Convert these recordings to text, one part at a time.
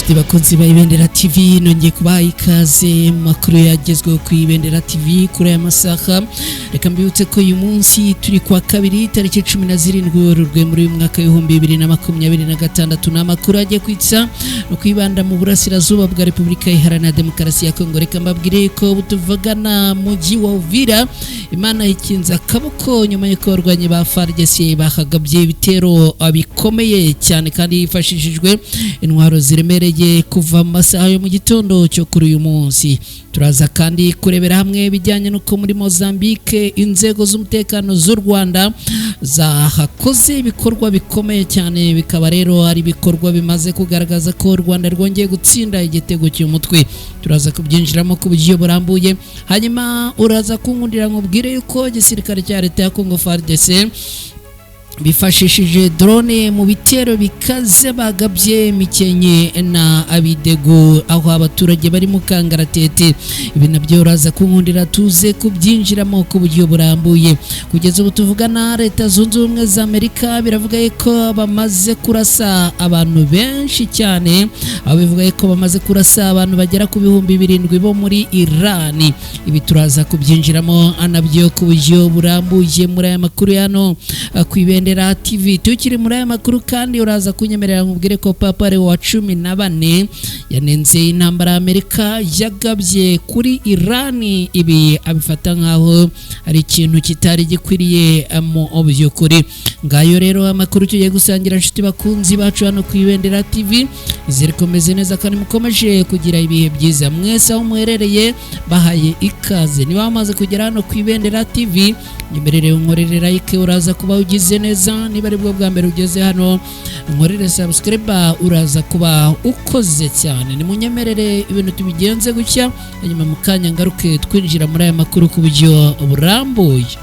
inshuti bakunzi ba Ibendera TV nongeye kubaha ikaze makuru yagezweho ku Ibendera TV kuri aya masaha. Reka mbibutse ko uyu munsi turi kwa kabiri tariki 17 Werurwe muri uyu mwaka wa 2026 n'amakuru agiye kwitsa no kwibanda mu burasirazuba bwa Repubulika Iharanira Demokarasi ya Kongo. Reka mbabwire ko butuvugana muji wa Uvira Imana ikinza akaboko nyuma y'uko abarwanyi ba FARDC bahagabye ibitero bikomeye cyane kandi yifashishijwe intwaro ziremereye kuva mu masaha yo mu gitondo cyo kuri uyu munsi. Turaza kandi kurebera hamwe bijyanye nuko muri Mozambique inzego z'umutekano z'u Rwanda zahakoze ibikorwa bikomeye cyane, bikaba rero ari ibikorwa bimaze kugaragaza ko u Rwanda rwongeye gutsinda igitego cy'umutwe. Turaza kubyinjiramo ku buryo burambuye, hanyuma uraza kunkundira nkubwire yuko igisirikare cya leta ya Congo FARDC bifashishije drone mu bitero bikaze bagabye Mikenye na Abidego aho abaturage bari mu kangaratete. Ibi nabyo uraza kunkundira tuze kubyinjiramo ku buryo burambuye. Kugeza ubu tuvugana Leta Zunze Ubumwe za Amerika biravuga ko bamaze kurasa abantu benshi cyane, aho bivuga ko bamaze kurasa abantu bagera ku 7,000 bo muri Iran. Ibi turaza kubyinjiramo anabyo ku buryo burambuye muri aya makuru yano ku Ibendera TV. Tukiri muri aya makuru kandi uraza kunyemerera nkubwire ko Papa Leo wa 14 yanenze intambara Amerika yagabye kuri Iran. Ibi abifata nkaho ari ikintu kitari gikwiriye mu by'ukuri. Ngayo rero amakuru tugiye gusangira inshuti bakunzi bacu hano ku Ibendera TV. Izere komeze neza kandi mukomeje kugira ibihe byiza mwese aho muherereye, bahaye ikaze. Niba wamaze kugera hano ku Ibendera TV nyemerere unkorere like, uraza kuba ugize neza. Niba ari bwo bwa mbere ugeze hano unkorere subscribe, uraza kuba ukoze cyane. Ni munyemerere ibintu tubigenze gutya, hanyuma mukanya ngaruke twinjira muri aya makuru ku buryo burambuye.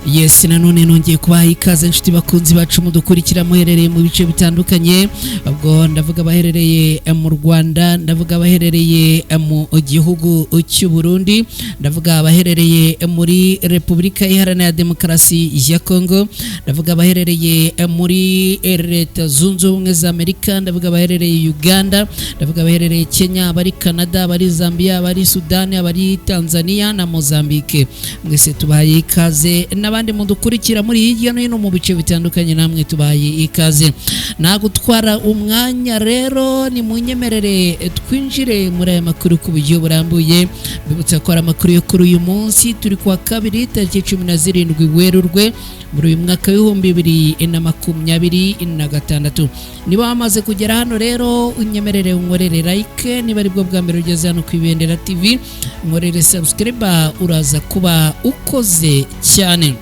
Yes, nanone nongeye kubaha ikaze inshuti bakunzi bacu mudukurikira muherereye mu bice bitandukanye. Ubwo ndavuga abaherereye mu Rwanda, ndavuga abaherereye mu gihugu cy'u Burundi, ndavuga abaherereye muri Repubulika Iharanira Demokarasi ya Kongo, ndavuga abaherereye muri Leta Zunze Ubumwe za Amerika, ndavuga abaherereye Uganda, ndavuga abaherereye Kenya, abari Canada, abari Zambia, abari Sudan, abari Tanzania na Mozambique. Mwese tubahaye ikaze, n'abandi mudukurikira muri hirya no hino mu bice bitandukanye namwe tubahaye ikaze. Nagutwara umwanya rero ni munyemerere twinjire muri aya makuru ku buryo burambuye. Bibutsa ko ari amakuru yo kuri uyu munsi turi kwa kabiri tariki 17 Werurwe muri uyu mwaka wa 2026. Niba wamaze kugera hano rero unyemerere unkorere like, niba ari bwo bwa mbere ugeze hano ku Ibendera TV unkorere subscribe, uraza kuba ukoze cyane.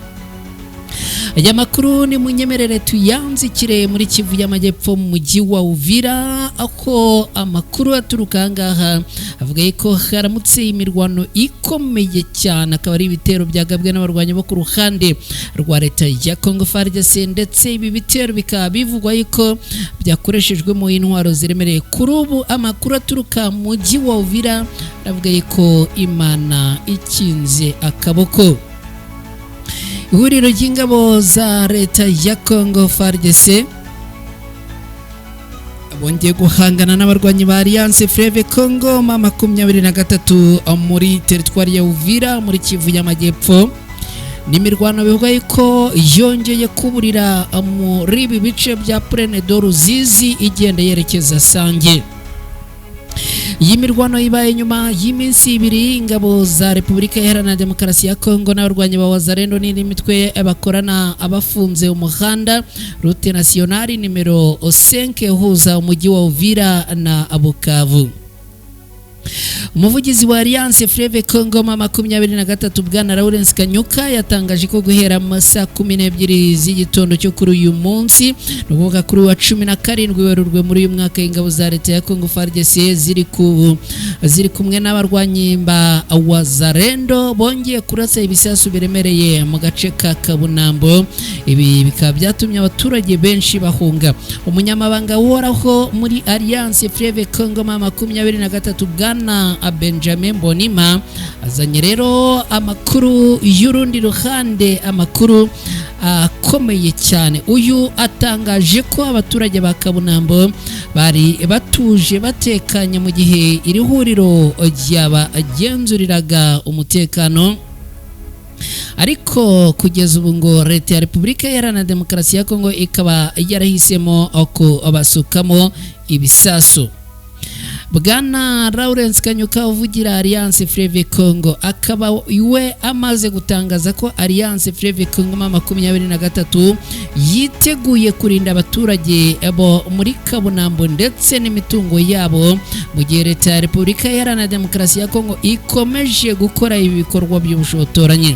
Aya makuru ni munyemerere tuyanzikire muri Kivu y'Amajyepfo mu mujyi wa Uvira, aho amakuru aturuka ngaha avuga ko haramutse imirwano ikomeye cyane, akaba ari ibitero byagabwe n'abarwanyi bo ku ruhande rwa leta ya Congo FARDC, ndetse ibi bitero bikaba bivugwa ko byakoreshejwe mu intwaro ziremereye. Kuri ubu amakuru aturuka mu mujyi wa Uvira avuga ko Imana ikinze akaboko. Ihuriro ry'ingabo za leta ya Congo FARDC bongeye guhangana n'abarwanyi ba Alliance Fleuve Congo 23 muri teritwari ya Uvira muri Kivu y'Amajyepfo. N'imirwano bivuga ko yongeye kuburira muri ibi bice bya Plaine de Ruzizi igenda yerekeza Sange. Iyi mirwano ibaye nyuma y'iminsi 2 ingabo za Repubulika Iharanira Demokarasi ya Kongo n'abarwanyi ba Wazalendo n'indi mitwe bakorana abafunze umuhanda route nationale nimero 5 uhuza umujyi wa Uvira na Bukavu. umuvugizi wa Alliance Fleuve Congo 23 bwana Lawrence Kanyuka yatangaje ko guhera mu saa 12 z'igitondo cyo kuri uyu munsi nuvuga kuri wa 17 Werurwe muri uyu mwaka ingabo za leta ya Congo FARDC ziri kumwe n'abarwanyi ba Wazalendo bongeye kurasa ibisasu biremereye mu gace ka Kabunambo. Ibi bikaba byatumye abaturage benshi bahunga. Umunyamabanga uhoraho muri Alliance Fleuve Congo 23 bwana Benjamin Bonima azanye rero amakuru y'urundi ruhande, amakuru akomeye cyane. Uyu atangaje ko abaturage ba Kabunambo bari batuje batekanye mu gihe iri huriro ryabagenzuriraga umutekano, ariko kugeza ubu ngo leta ya Repubulika Iharanira Demokarasi ya Kongo ikaba yarahisemo kubasukamo ibisasu. Bwana Lawrence Kanyuka uvugira Alliance Fleuve Congo akaba iwe amaze gutangaza ko Alliance Fleuve Congo 23 yiteguye kurinda abaturage abo muri Kabunambo ndetse n'imitungo yabo mu gihe leta ya Repubulika Iharanira Demokarasi ya Kongo ikomeje gukora ibi bikorwa by'ubushotoranyi.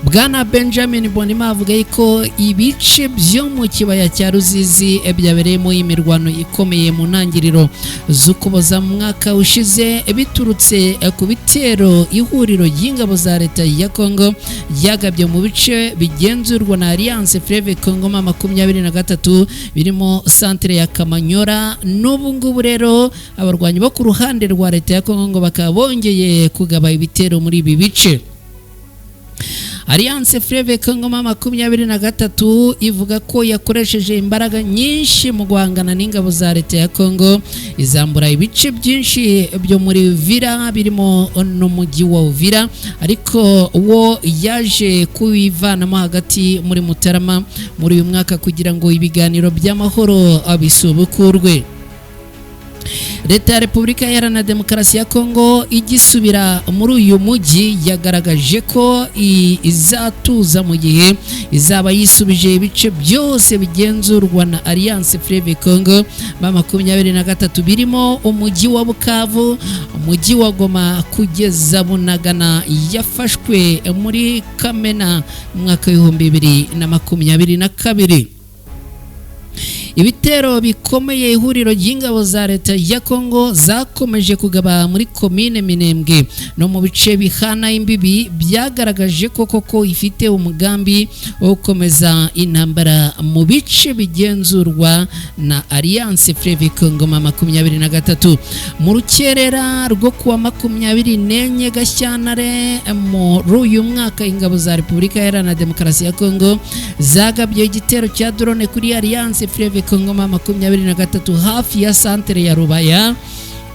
Bwana Benjamin Bonima avuga ko ibice byo mu kibaya cya Ruzizi byabereyemo imirwano ikomeye mu ntangiriro z'Ukuboza mu mwaka ushize biturutse ku bitero ihuriro y'ingabo za leta ya Kongo yagabye mu bice bigenzurwa na Alliance Fleuve Congo 23 birimo centre ya Kamanyora. N'ubu ngubu rero abarwanyi bo ku ruhande rwa leta ya Kongo bakaba bongeye kugaba ibitero muri ibi bice. Alliance Fleuve Congo 23 ivuga ko yakoresheje imbaraga nyinshi mu guhangana n'ingabo za leta ya Kongo, izambura ibice byinshi byo muri Uvira birimo n'umujyi wa Uvira, ariko wo yaje kubivanamo hagati muri Mutarama muri uyu mwaka kugira ngo ibiganiro by'amahoro abisubukurwe. Leta ya Repubulika Iharanira Demokarasi ya Kongo igisubira muri uyu mujyi yagaragaje ko izatuza mu gihe izaba yisubije ibice byose bigenzurwa na Alliance Fleuve Congo 23 birimo umujyi wa Bukavu, umujyi wa Goma kugeza Bunagana yafashwe muri Kamena mu mwaka wa 2022. Ibitero bikomeye ihuriro ry'ingabo za leta ya Kongo zakomeje kugaba muri komine Minembwe no mu bice bihana imbibi byagaragaje koko ifite umugambi wo gukomeza intambara mu bice bigenzurwa na Alliance Fleuve Congo 23. Mu rukerera rwo kuwa 24 Gashyantare muri uyu mwaka ingabo za Repubulika Iharanira Demokarasi ya Kongo zagabye igitero cya drone kuri Alliance Fleuve Congo 23 hafi ya centre ya Rubaya,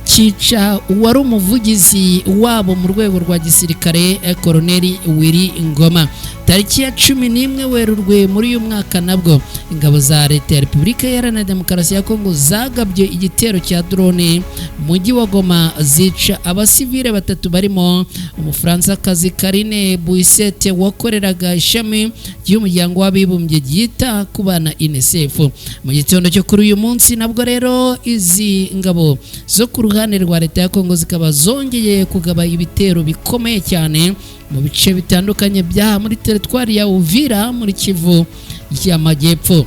cica uwari umuvugizi wabo mu rwego rwa gisirikare Colonel Willy Ngoma. Tariki ya 11 Werurwe muri uyu mwaka nabwo ingabo za leta ya Repubulika Iharanira Demokarasi ya Kongo zagabye igitero cya drone mujyi wa Goma, zica abasivile 3 barimo umufaransa kazi Karine Buisete wakoreraga ishami ry'umuryango w'abibumbye ryita ku bana UNICEF. Mu gitondo cyo kuri uyu munsi nabwo rero izi ngabo zo ku ruhande rwa leta ya Kongo zikaba zongeye kugaba ibitero bikomeye cyane mu bice bitandukanye bya muri teritwari ya Uvira muri Kivu y'Amajyepfo.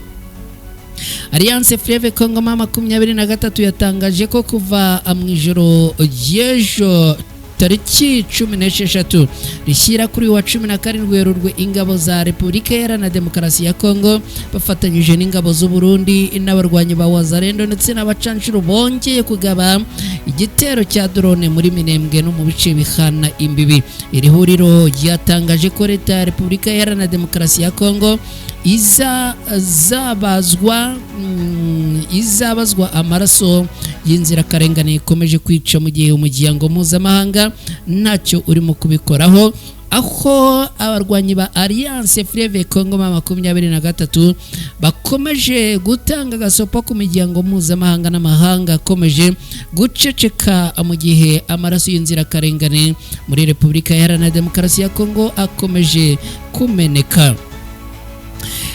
Alliance Fleuve Congo 23 yatangaje ko kuva mu ijoro y'ejo tariki 16 rishyira kuri wa 17 Werurwe ingabo za Repubulika Iharanira Demokarasi ya Kongo bafatanyije n'ingabo z'u Burundi n'abarwanyi ba Wazalendo ndetse n'abacanshuro bongeye kugaba igitero cya drone muri Minembwe no mu bice bihana imbibi. Iri huriro ryatangaje ko leta ya Repubulika Iharanira Demokarasi ya Kongo izabazwa amaraso y'inzirakarengane ikomeje kwica mu gihe umuryango mpuzamahanga ntacyo urimo kubikoraho, aho abarwanyi ba Alliance Fleuve Congo 23 bakomeje gutanga gasopo ku miryango mpuzamahanga n'amahanga akomeje guceceka mu gihe amaraso y'inzirakarengane muri Repubulika Iharanira Demokarasi ya Kongo akomeje kumeneka.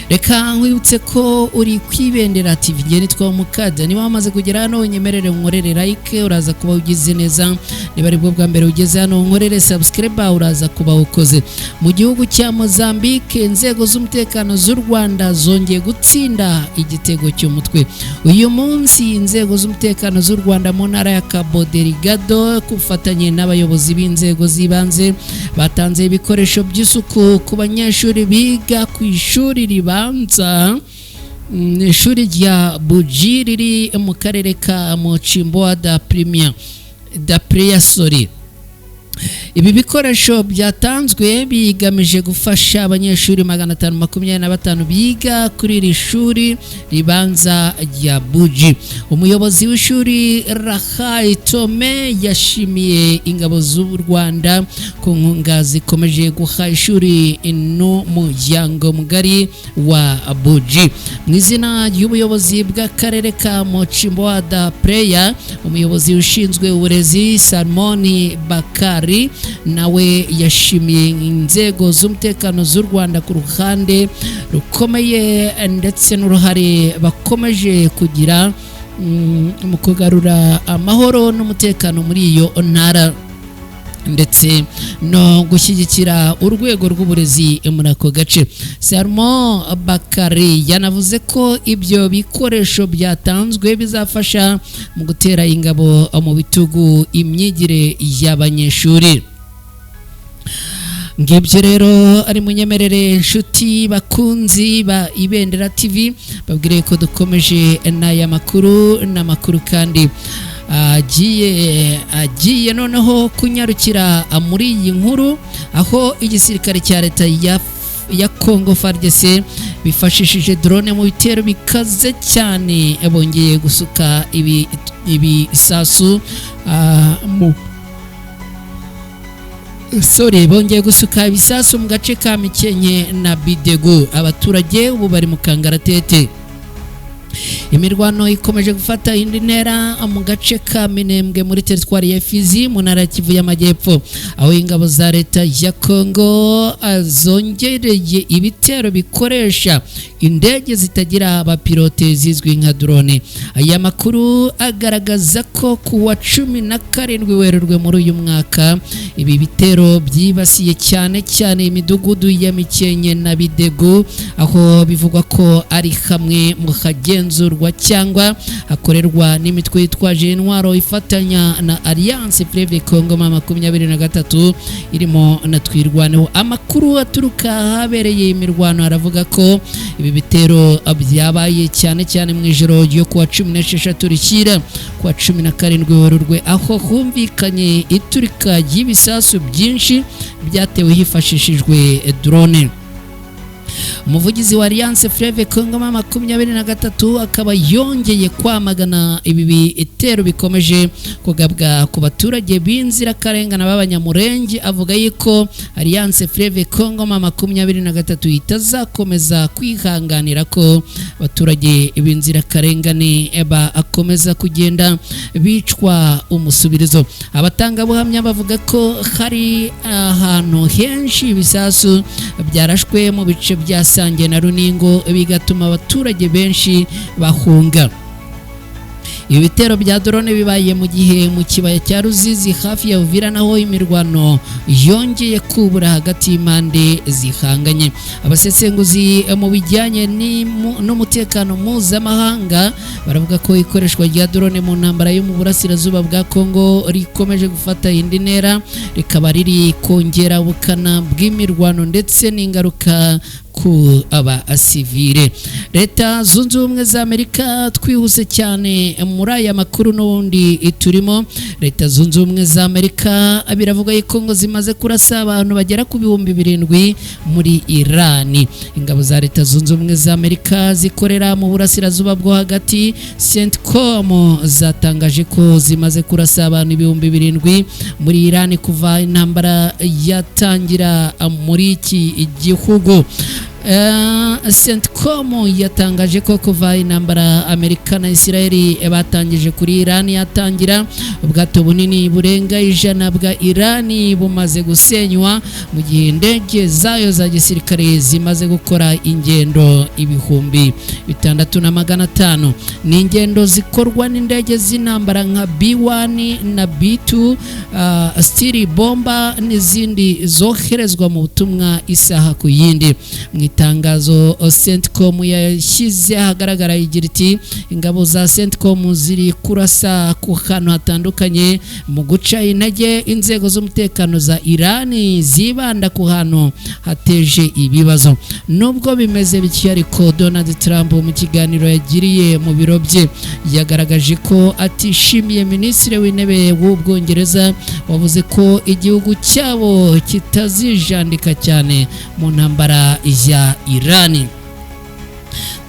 reka nkwibutse ko uri kwibendera TV ngeni twa mukada niba wamaze kugera hano nyemerere nkorere like uraza kuba ugize neza niba ari bwo bwa mbere ugeze hano nkorere subscribe uraza kuba ukoze mu gihugu cya Mozambique inzego z'umutekano z'u Rwanda zongeye gutsinda igitego cy'umutwe uyu munsi inzego z'umutekano z'u Rwanda mu ntara ya Cabo Delgado kufatanye n'abayobozi b'inzego zibanze batanze ibikoresho by'isuku ku banyeshuri biga ku ishuri ribanza ishuri rya Buji riri mu karere ka Mochimboa da Praia sorry. Ibi bikoresho byatanzwe bigamije gufasha abanyeshuri 525 biga kuri iri shuri ribanza rya Buji. Umuyobozi w'ishuri Rahai Tome yashimiye ingabo z'u Rwanda ku nkunga zikomeje guha ishuri n'umuryango mugari wa Buji. Mu izina ry'ubuyobozi bw'akarere ka Mochimboa da Praia, umuyobozi ushinzwe uburezi Salmoni Bakari nawe yashimiye inzego z'umutekano z'u Rwanda ku ruhande rukomeye ndetse n'uruhare bakomeje kugira mu kugarura amahoro n'umutekano muri iyo ntara ndetse no gushyigikira urwego rw'uburezi muri ako gace. Salmo Bakari yanavuze ko ibyo bikoresho byatanzwe bizafasha mu gutera ingabo mu bitugu imyigire y'abanyeshuri. Ngibyo rero ari munyemerere inshuti bakunzi ba Ibendera TV babwire ko dukomeje n'aya makuru n'amakuru kandi agiye noneho kunyarukira muri iyi nkuru aho igisirikare cya leta ya Congo FARDC bifashishije drone mu bitero bikaze cyane bongeye gusuka ibisasu bongeye gusuka ibisasu mu gace ka Mikenke na Bidego. Abaturage ubu bari mu kangaratete. Imirwano ikomeje gufata indi ntera mu gace ka Minembwe muri teritwari ya Fizi mu ntara ya Kivu y'Amajyepfo aho ingabo za leta ya Congo zongereye ibitero bikoresha indege zitagira abapilote zizwi nka drone. Aya makuru agaragaza ko kuwa 17 Werurwe muri uyu mwaka ibi bitero byibasiye cyane imidugudu ya Mikenke na Bidego aho bivugwa ko ari hamwe mu hagenzurwa cyangwa hakorerwa n'imitwe yitwaje intwaro ifatanya na Alliance Fleuve Congo 23 irimo na twirwaneho. Amakuru aturuka habereye imirwano aravuga ko ibi bitero byabaye cyane mu ijoro ryo kuwa 16 rishyira kuwa 17 Werurwe aho humvikanye iturika ry'ibisasu byinshi byatewe hifashishijwe drone. Umuvugizi wa Alliance Fleuve Congo 23 akaba yongeye kwamagana ibi bitero bikomeje kugabwa ku baturage b'inzira karengana b'abanyamurenge avuga yuko Alliance Fleuve Congo 23 itazakomeza kwihanganira ko abaturage b'inzira karengane akomeza kugenda bicwa umusubirizo. Abatanga buhamya bavuga ko hari ahantu henshi ibisasu byarashwe mu bice bya Sange na Runingo bigatuma abaturage benshi bahunga. Ibi bitero bya drone bibaye mu gihe mu kibaya cya Ruzizi hafi ya Uvira naho imirwano yongeye kubura hagati y'impande zihanganye. Abasesenguzi mu bijyanye n'umutekano mpuzamahanga baravuga ko ikoreshwa rya drone mu ntambara yo mu burasirazuba bwa Congo rikomeje gufata indi ntera rikaba riri kongera ubukana bw'imirwano ndetse n'ingaruka ku aba asivile. Leta zunze ubumwe za Amerika twihuse cyane muri aya makuru n'ubundi iturimo. Leta zunze ubumwe za Amerika biravuga yuko ngo zimaze kurasa abantu bagera ku 7,000 muri Iran. Ingabo za Leta zunze ubumwe za Amerika zikorera mu burasirazuba bwo hagati CENTCOM zatangaje ko zimaze kurasa abantu 7,000 muri Iran kuva intambara yatangira muri iki gihugu. CENTCOM yatangaje ko kuva intambara Amerika na Israeli batangije kuri Iran yatangira, ubwato bunini burenga 100 bwa Iran bumaze gusenywa mu gihe indege zayo za gisirikare zimaze gukora ingendo 6,500. ni ingendo zikorwa n'indege z'intambara nka B1 na B2 stili bomba n'izindi zoherezwa mu butumwa isaha ku yindi. Mu itangazo CENTCOM yashyize ahagaragara igira iti ingabo za CENTCOM ziri kurasa ku hantu hatandukanye mu guca intege inzego z'umutekano za Iran zibanda ku hantu hateje ibibazo. Nubwo bimeze bityo ariko Donald Trump mu kiganiro yagiriye mu biro bye yagaragaje ko atishimiye Minisitiri w'Intebe w'Ubwongereza wavuze ko igihugu cyabo kitazijandika cyane mu ntambara ya Iran.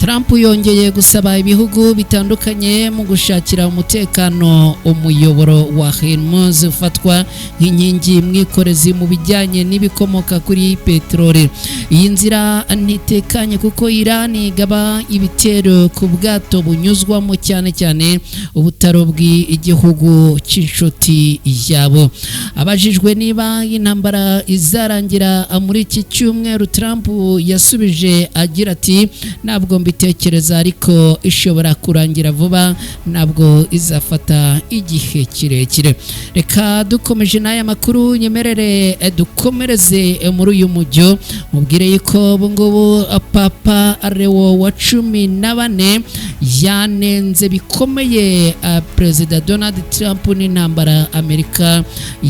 Trump yongeye gusaba ibihugu bitandukanye mu gushakira umutekano umuyoboro wa Hormuz ufatwa nk'inkingi mwikorezi mu bijyanye n'ibikomoka kuri peteroli. Iyi nzira ntitekanye kuko Iran igaba ibitero ku bwato bunyuzwamo cyane cyane ubutaro bw'igihugu cy'inshuti yabo. Abajijwe niba intambara izarangira muri iki cyumweru, Trump yasubije agira ati ntabwo mbitekereza, ariko ishobora kurangira vuba, ntabwo izafata igihe kirekire. Reka dukomeje n'aya makuru, nyemerere dukomereze muri uyu mujyo mubwire yuko ubungubu Papa Leo wa 14 yanenze bikomeye Perezida Donald Trump n'intambara Amerika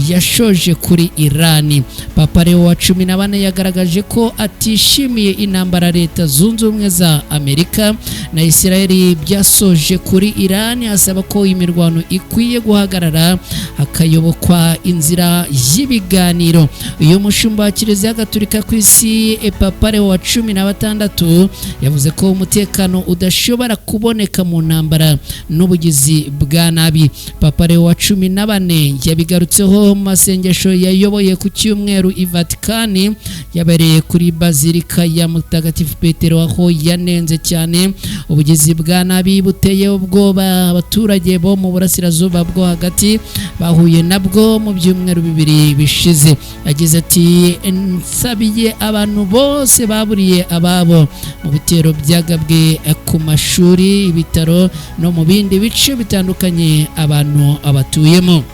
yashoje kuri Iran. Papa Leo wa 14 yagaragaje ko atishimiye intambara Leta Zunze Ubumwe za Amerika na Israeli byasoje kuri Iran, asaba ko imirwano ikwiye guhagarara hakayobokwa inzira y'ibiganiro. Uyu mushumba wa Kiliziya Gatolika ku isi Papa Leo wa 16 yavuze ko umutekano udashobora kuboneka mu ntambara n'ubugizi bwa nabi. Papa Leo wa 14 yabigarutseho mu masengesho yayoboye ku cyumweru i Vatican yabereye kuri Bazilika ya Mutagatifu Petero, aho yanenze cyane ubugizi bwa nabi buteye ubwoba abaturage bo mu burasirazuba bwo hagati bahuye nabwo mu byumweru 2 bishize. Yagize ati nsabiye abantu bose baburiye ababo mu bitero byagabwe ku mashuri, ibitaro no mu bindi bice bitandukanye abantu abatuyemo.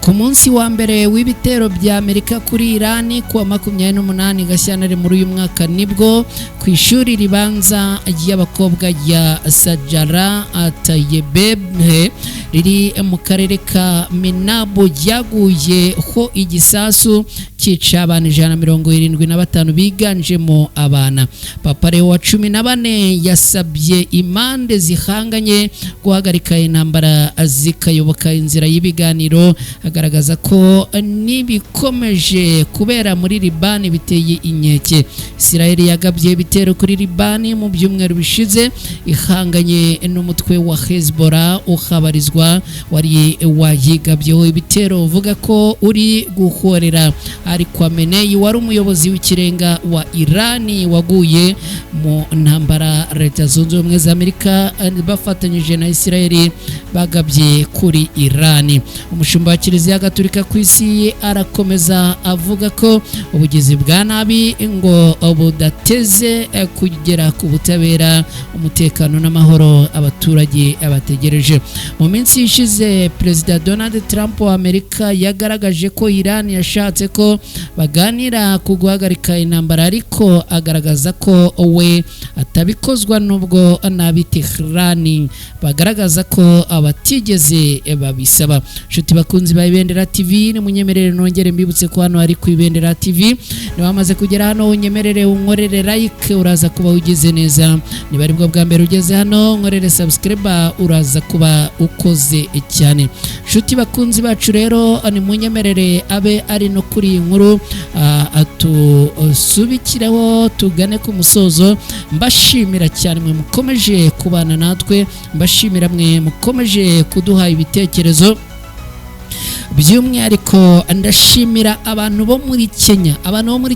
Ku munsi wa mbere w'ibitero bya Amerika kuri Iran kuwa 28 Gashyantare muri uyu mwaka nibwo ku ishuri ribanza ry'abakobwa rya Sajara Atayebe riri mu karere ka Menabo ryaguye ho igisasu cyica abantu 175 biganjemo abana. Papa Leo wa 14 yasabye impande zihanganye guhagarika intambara zikayoboka inzira y'ibiganiro, agaragaza ko nibikomeje kubera muri Liban biteye inkeke. Israeli yagabye ibitero kuri Liban mu byumweru bishize ihanganye n'umutwe wa Hezbollah uhabarizwa wari wayigabyeho ibitero uvuga ko uri guhorera. Ari Khamenei wari umuyobozi w'ikirenga wa Iran waguye mu ntambara Leta Zunze Ubumwe za Amerika bafatanyije na Israeli bagabye kuri Iran. Umushumba wa Kiliziya Gatolika ku isi arakomeza avuga ko ubugizi bwa nabi ngo budateze kugera ku butabera, umutekano n'amahoro abaturage abategereje. Mu minsi ishize Perezida Donald Trump wa Amerika yagaragaje ko Iran yashatse ko baganira ku guhagarika intambara, ariko agaragaza ko we atabikozwa nubwo nabi Tehran bagaragaza ko abatigeze babisaba. Nshuti bakunzi ba Ibendera TV, ni munyemerere nongere mbibutse ko hano ari ku Ibendera TV. Niwamaze kugera hano unyemerere unkorere like, uraza kuba ugize neza. Niba ari bwo bwa mbere ugeze hano nkorere subscribe, uraza kuba ukoze cyane. Nshuti bakunzi bacu rero ni munyemerere abe ari no kuri inkuru atusubikiraho tugane ku musozo. Mbashimira cyane mwe mukomeje kubana natwe, mbashimira mwe mukomeje kuduha ibitekerezo. by'umwihariko ndashimira abantu bo muri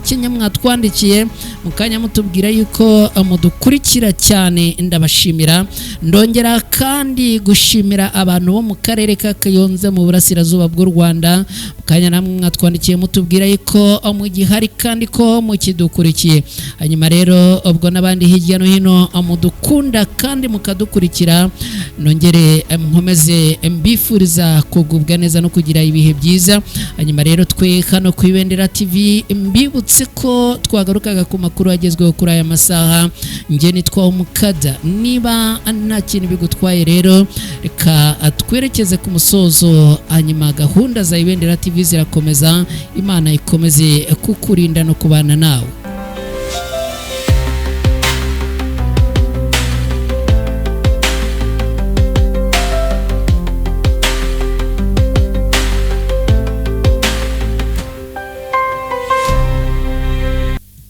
Kenya mwatwandikiye mukanya mutubwira yuko mudukurikira cyane, ndabashimira. Ndongera kandi gushimira abantu bo mu karere ka Kayonza mu burasirazuba bw'u Rwanda, mukanya namwe mwatwandikiye mutubwira yuko mu gihari kandi ko mukidukurikiye. Hanyuma rero ubwo n'abandi hirya no hino mudukunda kandi mukadukurikira, nongere nkomeze mbifuriza kugubwa neza no kugira ibihe byiza. Hanyuma rero twe hano ku Ibendera TV mbibutse ko twagarukaga ku makuru agezweho kuri aya masaha. Nge nitwa Umukada. Niba nta kintu bigutwaye rero reka twerekeze ku musozo, hanyuma gahunda za Ibendera TV zirakomeza. Imana ikomeze kukurinda no kubana nawe.